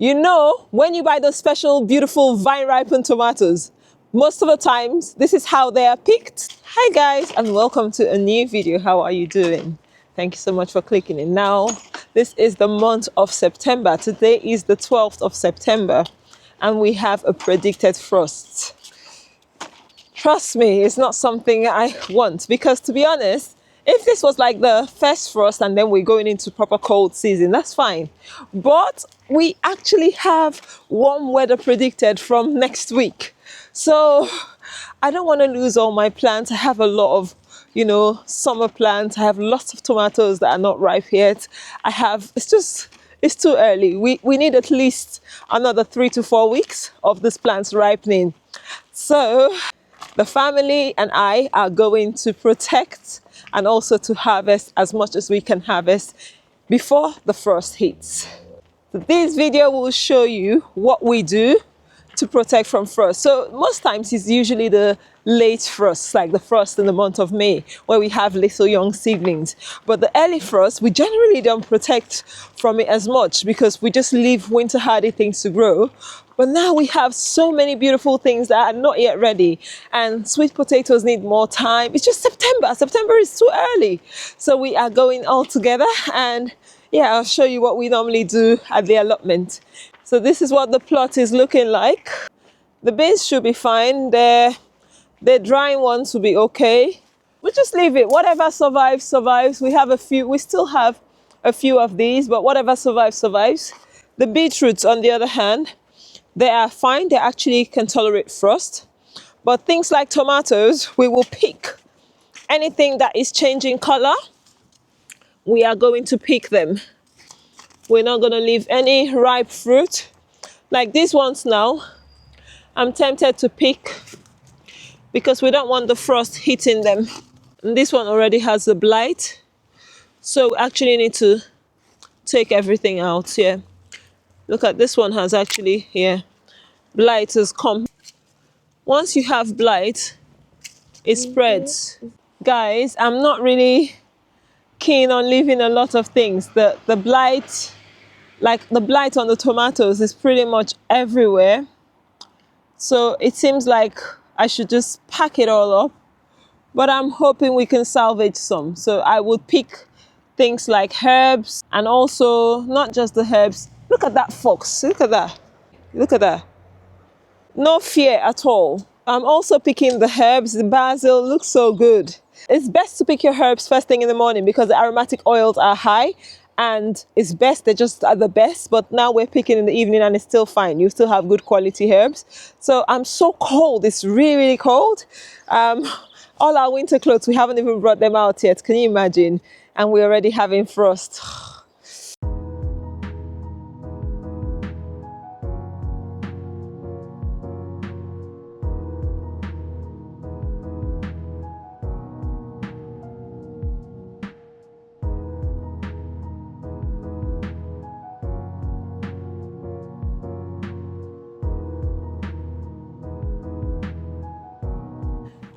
You know, when you buy those special, beautiful vine-ripened tomatoes, most of the times, this is how they are picked. Hi guys, and welcome to a new video. How are you doing? Thank you so much for clicking in. Now, this is the month of September. Today is the 12th of September, and we have a predicted frost. Trust me, it's not something I want, because to be honest, if this was like the first frost and then we're going into proper cold season, that's fine. But we actually have warm weather predicted from next week. So I don't want to lose all my plants. I have a lot of, summer plants. I have lots of tomatoes that are not ripe yet. It's too early. We need at least another 3 to 4 weeks of these plants ripening. So the family and I are going to protect and also to harvest as much as we can harvest before the frost hits. So this video will show you what we do to protect from frost. So most times it's usually the late frost, like the frost in the month of May, where we have little young seedlings. But the early frost, we generally don't protect from it as much because we just leave winter hardy things to grow. But now we have so many beautiful things that are not yet ready, and sweet potatoes need more time. It's just September. September is too early. So we are going all together, and yeah, I'll show you what we normally do at the allotment. So this is what the plot is looking like. The beans should be fine. The drying ones will be okay. We'll just leave it. Whatever survives, survives. We still have a few of these, but whatever survives, survives. The beetroots, on the other hand, they are fine. They actually can tolerate frost. But things like tomatoes, we will pick. Anything that is changing color, we are going to pick them. We're not going to leave any ripe fruit. Like these ones now, I'm tempted to pick because we don't want the frost hitting them. And this one already has a blight. So we actually need to take everything out here. Look at this one has actually, blight has come. Once you have blight, it spreads. Guys, I'm not really keen on leaving a lot of things. The blight, like the blight on the tomatoes, is pretty much everywhere. So it seems like I should just pack it all up. But I'm hoping we can salvage some. So I would pick things like herbs, and also not just the herbs. Look at that fox. Look at that. Look at that. No fear at all. I'm also picking the herbs. The basil looks so good. It's best to pick your herbs first thing in the morning because the aromatic oils are high, and it's best, they just are the best. But now we're picking in the evening and it's still fine. You still have good quality herbs. So I'm so cold. It's really, really cold. All our winter clothes, we haven't even brought them out yet. Can you imagine? And we're already having frost.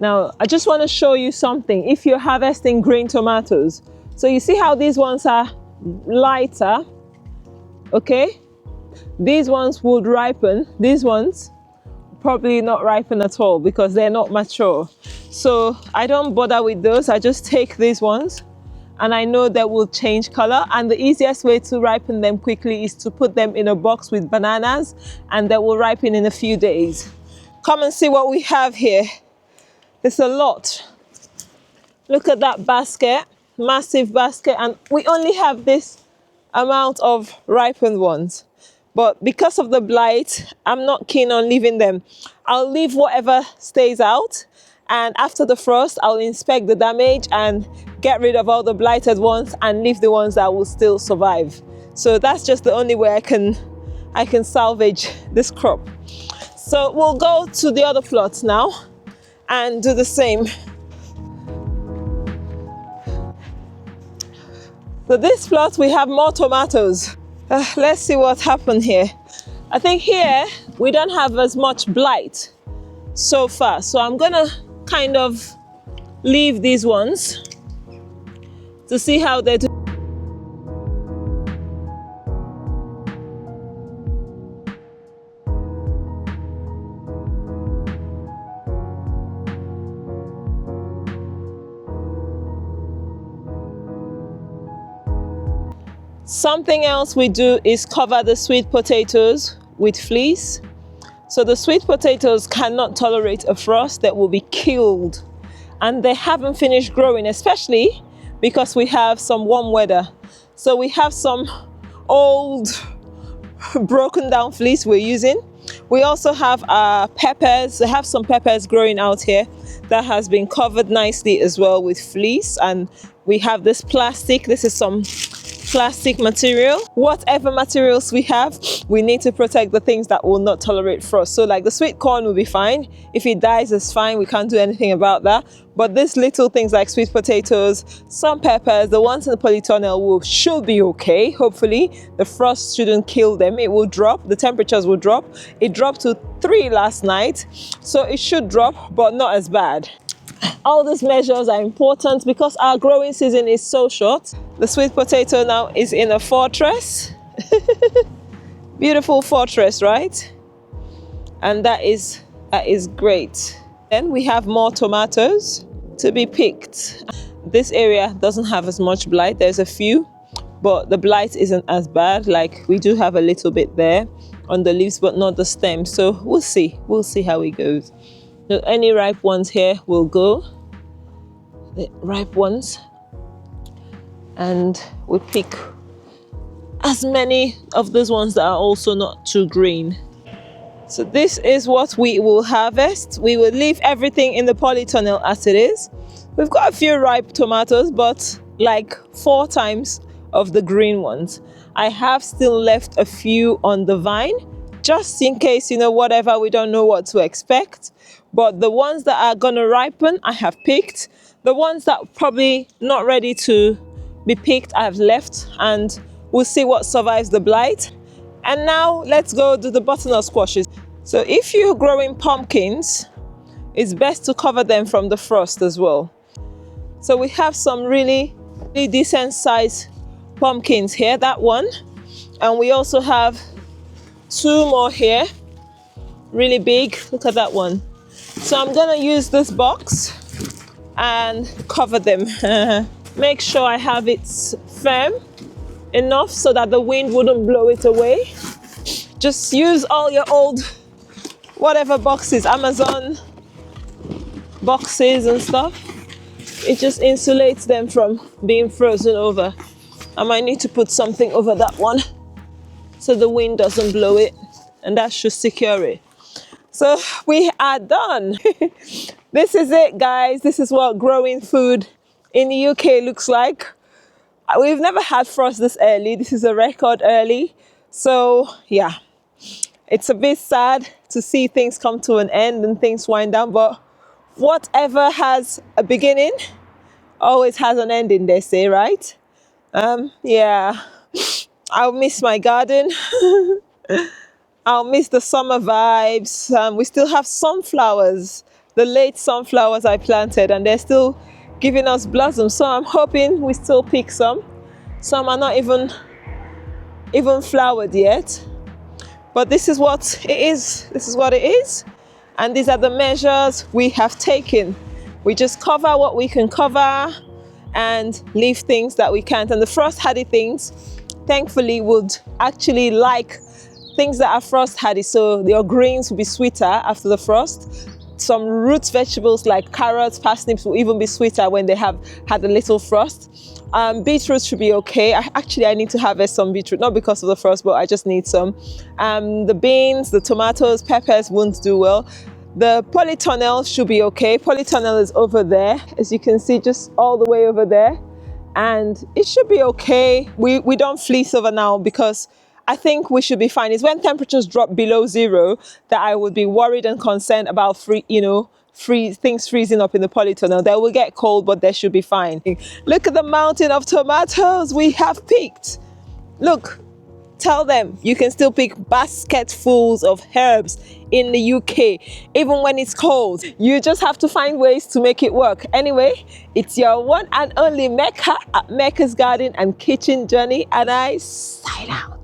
Now, I just want to show you something. If you're harvesting green tomatoes, so you see how these ones are lighter, okay? These ones would ripen. These ones probably not ripen at all because they're not mature. So I don't bother with those. I just take these ones, and I know they will change color. And the easiest way to ripen them quickly is to put them in a box with bananas, and they will ripen in a few days. Come and see what we have here. There's a lot. Look at that basket, massive basket, and we only have this amount of ripened ones. But because of the blight, I'm not keen on leaving them. I'll leave whatever stays out, and after the frost, I'll inspect the damage and get rid of all the blighted ones and leave the ones that will still survive. So that's just the only way I can salvage this crop. So we'll go to the other plots now and do the same. So this plot, we have more tomatoes. Let's see what happened here. I think here we don't have as much blight so far. So I'm gonna kind of leave these ones to see how they do. Something else we do is cover the sweet potatoes with fleece. So the sweet potatoes cannot tolerate a frost, that will be killed. And they haven't finished growing, especially because we have some warm weather. So we have some old broken down fleece we're using. We also have peppers. I have some peppers growing out here that has been covered nicely as well with fleece. And we have this plastic. This is some plastic material. Whatever materials we have, we need to protect the things that will not tolerate frost. So like the sweet corn will be fine. If it dies, it's fine. We can't do anything about that. But these little things like sweet potatoes, some peppers, the ones in the polytunnel should be okay. Hopefully the frost shouldn't kill them. It will drop, the temperatures will drop. It dropped to 3 last night, so it should drop, but not as bad. All these measures are important because our growing season is so short. The sweet potato now is in a fortress. Beautiful fortress, right? And that is great. Then we have more tomatoes to be picked. This area doesn't have as much blight. There's a few, but the blight isn't as bad. Like we do have a little bit there on the leaves, but not the stem. So we'll see how it goes. So any ripe ones here will go, the ripe ones, and we pick as many of those ones that are also not too green. So this is what we will harvest. We will leave everything in the polytunnel as it is. We've got a few ripe tomatoes, but like 4 times of the green ones. I have still left a few on the vine, just in case, you know, whatever, we don't know what to expect. But the ones that are gonna ripen, I have picked. The ones that are probably not ready to be picked, I have left, and we'll see what survives the blight. And now let's go do the butternut squashes. So if you're growing pumpkins, it's best to cover them from the frost as well. So we have some really decent sized pumpkins here, that one. And we also have 2 more here, really big. Look at that one. So I'm gonna use this box and cover them. Make sure I have it firm enough so that the wind wouldn't blow it away. Just use all your old whatever boxes, Amazon boxes and stuff. It just insulates them from being frozen over. I might need to put something over that one so the wind doesn't blow it, and that should secure it. So we are done. This is it, guys. This is what growing food in the UK looks like. We've never had frost this early. This is a record early. So yeah, it's a bit sad to see things come to an end and things wind down, but whatever has a beginning always has an ending, they say, right? Yeah, I'll miss my garden. I'll miss the summer vibes. We still have sunflowers, the late sunflowers I planted, and they're still giving us blossoms. So I'm hoping we still pick some. Some are not even flowered yet. But this is what it is. This is what it is. And these are the measures we have taken. We just cover what we can cover and leave things that we can't. And the frost hardy things, thankfully, would actually like things that are frost hardy. So your greens will be sweeter after the frost. Some root vegetables like carrots, parsnips will even be sweeter when they have had a little frost. Beetroot should be okay. I need to harvest some beetroot, not because of the frost, but I just need some. The beans, the tomatoes, peppers won't do well. The polytunnel should be okay. Polytunnel is over there, as you can see, just all the way over there. And it should be okay. We don't fleece over now because I think we should be fine. It's when temperatures drop below 0 that I would be worried and concerned about things freezing up in the polytunnel. They will get cold, but they should be fine. Look at the mountain of tomatoes we have picked. Look, tell them you can still pick basketfuls of herbs in the UK, even when it's cold. You just have to find ways to make it work. Anyway, it's your one and only Mecca at Mecca's Garden and Kitchen Journey, and I sign out.